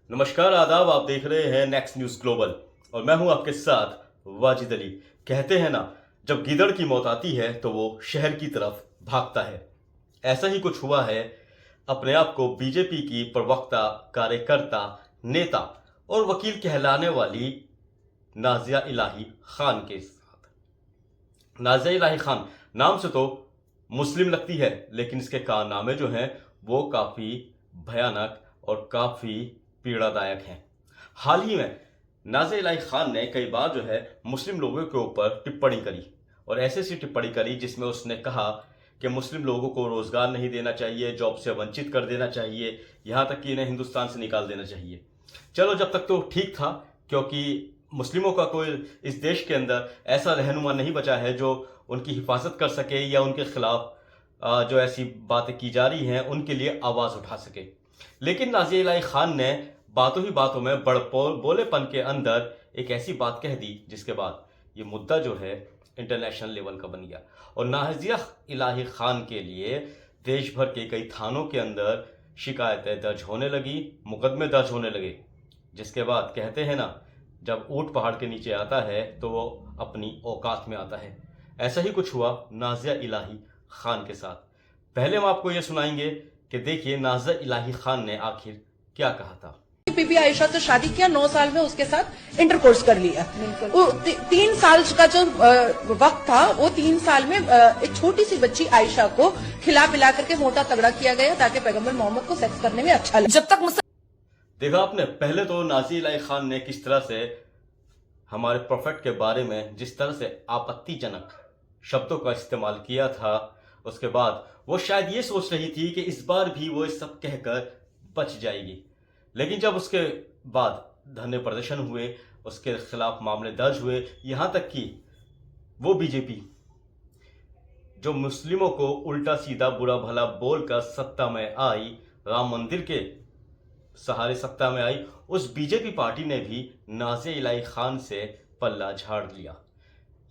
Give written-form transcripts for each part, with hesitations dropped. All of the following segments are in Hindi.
नमस्कार आदाब, आप देख रहे हैं नेक्स्ट न्यूज ग्लोबल और मैं हूं आपके साथ वाजिद अली। कहते हैं ना, जब गीदड़ की मौत आती है तो वो शहर की तरफ भागता है। ऐसा ही कुछ हुआ है अपने आप को बीजेपी की प्रवक्ता, कार्यकर्ता, नेता और वकील कहलाने वाली नाजिया इलाही खान के साथ। नाजिया इलाही खान नाम से तो मुस्लिम लगती है, लेकिन इसके कारनामे जो हैं वो काफ़ी भयानक और काफ़ी पीड़ादायक हैं। हाल ही में नाजिया इलाही खान ने कई बार जो है मुस्लिम लोगों के ऊपर टिप्पणी करी और ऐसी सी टिप्पणी करी जिसमें उसने कहा कि मुस्लिम लोगों को रोज़गार नहीं देना चाहिए, जॉब से वंचित कर देना चाहिए, यहाँ तक कि इन्हें हिंदुस्तान से निकाल देना चाहिए। चलो, जब तक तो ठीक था, क्योंकि मुस्लिमों का कोई इस देश के अंदर ऐसा रहनुमा नहीं बचा है जो उनकी हिफाजत कर सके या उनके खिलाफ जो ऐसी बातें की जा रही हैं उनके लिए आवाज़ उठा सके। लेकिन नाजिया इलाही खान ने बातों ही बातों में बोलेपन के अंदर एक ऐसी बात कह दी जिसके बाद ये मुद्दा जो है इंटरनेशनल लेवल का बन गया और नाजिया इलाही खान के लिए देश भर के कई थानों के अंदर शिकायतें दर्ज होने लगी, मुकदमे दर्ज होने लगे। जिसके बाद कहते हैं ना, जब ऊंट पहाड़ के नीचे आता है तो वो अपनी औकात में आता है। ऐसा ही कुछ हुआ नाजिया इलाही खान के साथ। पहले हम आपको ये सुनाएंगे कि देखिए नाजिया इलाही खान ने आखिर क्या कहा था। बीबी आयशा से शादी किया, 9 साल में उसके साथ इंटरकोर्स कर लिया। वो 3 साल का जो वक्त था, वो 3 साल में एक छोटी सी बच्ची आयशा को खिला पिला करके मोटा तगड़ा किया गया ताकि पैगंबर मोहम्मद को सेक्स करने में अच्छा लगे। जब तक देखा आपने, पहले तो नाजिया इलाही खान ने किस तरह से हमारे प्रोफेट के बारे में जिस तरह से आपत्तिजनक शब्दों का इस्तेमाल किया था, उसके बाद वो शायद ये सोच रही थी कि इस बार भी वो इस सब कहकर बच जाएगी। लेकिन जब उसके बाद धरने प्रदर्शन हुए, उसके खिलाफ मामले दर्ज हुए, यहाँ तक कि वो बीजेपी जो मुस्लिमों को उल्टा सीधा बुरा भला बोलकर सत्ता में आई, राम मंदिर के सहारे सत्ता में आई, उस बीजेपी पार्टी ने भी नाजिया इलाही खान से पल्ला झाड़ लिया।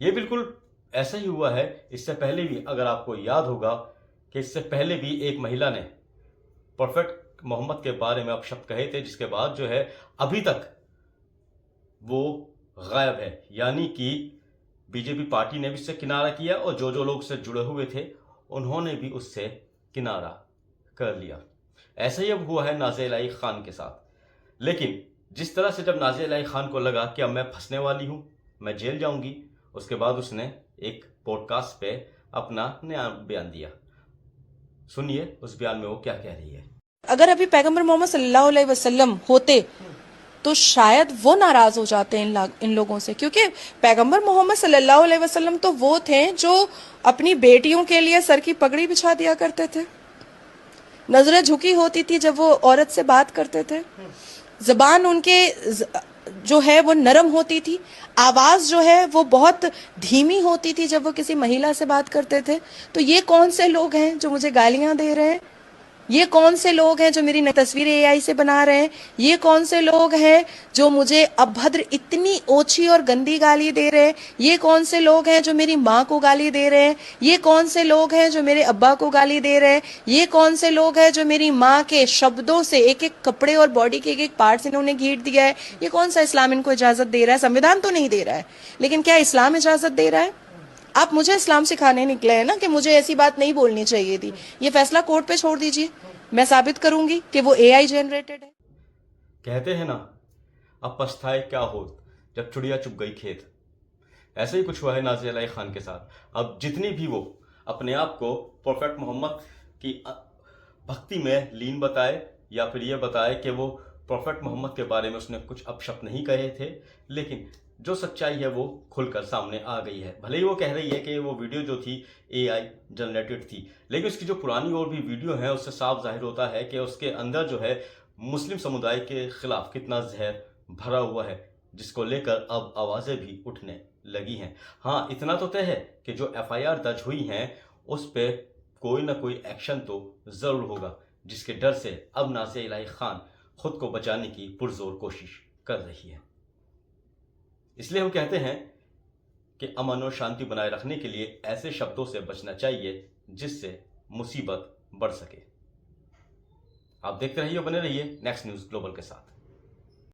ये बिल्कुल ऐसा ही हुआ है। इससे पहले भी अगर आपको याद होगा कि इससे पहले भी एक महिला ने प्रोफेट मोहम्मद के बारे में अपशब्द कहे थे, जिसके बाद जो है अभी तक वो गायब है। यानी कि बीजेपी पार्टी ने भी उससे किनारा किया और जो लोग उससे जुड़े हुए थे उन्होंने भी उससे किनारा कर लिया। ऐसा ही अब हुआ है नाजिया इलाही खान के साथ। लेकिन जिस तरह से जब नाजिया इलाही खान को लगा कि अब मैं फंसने वाली हूँ, मैं जेल जाऊंगी, उसके बाद उसने एक पॉडकास्ट पे अपना नया बयान दिया। सुनिए उस बयान में वो क्या कह रही है। अगर अभी पैगंबर मोहम्मद सल्लल्लाहु अलैहि वसल्लम होते तो शायद वो नाराज हो जाते इन लोगों से, क्योंकि पैगंबर मोहम्मद सल्लल्लाहु अलैहि वसल्लम तो वो थे जो अपनी बेटियों के लिए सर की पगड़ी बिछा दिया करते थे, नजरें झुकी होती थी जब वो औरत से बात करते थे, जबान उनके जो है वो नरम होती थी, आवाज जो है वो बहुत धीमी होती थी जब वो किसी महिला से बात करते थे। तो ये कौन से लोग हैं जो मुझे गालियां दे रहे हैं? ये कौन से लोग हैं जो मेरी तस्वीरें एआई से बना रहे हैं? ये कौन से लोग हैं जो मुझे अभद्र इतनी ओछी और गंदी गाली दे रहे हैं? ये कौन से लोग हैं जो मेरी माँ को गाली दे रहे हैं? ये कौन से लोग हैं जो मेरे अब्बा को गाली दे रहे हैं? ये कौन से लोग हैं जो मेरी माँ के शब्दों से एक एक कपड़े और बॉडी के एक एक पार्ट्स इन्होंने घीट दिया है? ये कौन सा इस्लाम इनको इजाजत दे रहा है? संविधान तो नहीं दे रहा है, लेकिन क्या इस्लाम इजाजत दे रहा है? आप मुझे इस्लाम सिखाने निकले हैं ना कि मुझे ऐसी बात नहीं बोलनी चाहिए थी। ये फैसला कोर्ट पे छोड़ दीजिए, मैं साबित करूंगी कि वो एआई जनरेटेड है। कहते हैं ना, अब पछताए क्या हो जब चिड़िया चुग गई खेत। ऐसा ही कुछ हुआ है नाजिया इलाही खान के साथ। अब जितनी भी वो अपने आप को प्रोफेट मोहम्मद की भक्ति में लीन बताए या फिर ये बताए कि वो प्रोफेट मोहम्मद के बारे में उसने कुछ अपशब्द नहीं कहे थे, लेकिन जो सच्चाई है वो खुलकर सामने आ गई है। भले ही वो कह रही है कि वो वीडियो जो थी एआई जनरेटेड थी, लेकिन उसकी जो पुरानी और भी वीडियो है उससे साफ जाहिर होता है कि उसके अंदर जो है मुस्लिम समुदाय के खिलाफ कितना जहर भरा हुआ है, जिसको लेकर अब आवाज़ें भी उठने लगी हैं। हाँ, इतना तो तय है कि जो एफआईआर दर्ज हुई हैं उस पर कोई ना कोई एक्शन तो ज़रूर होगा, जिसके डर से अब नाजिया इलाही खान खुद को बचाने की पुरजोर कोशिश कर रही है। इसलिए हम कहते हैं कि अमन और शांति बनाए रखने के लिए ऐसे शब्दों से बचना चाहिए जिससे मुसीबत बढ़ सके। आप देखते रहिए, बने रहिए नेक्स्ट न्यूज़ ग्लोबल के साथ।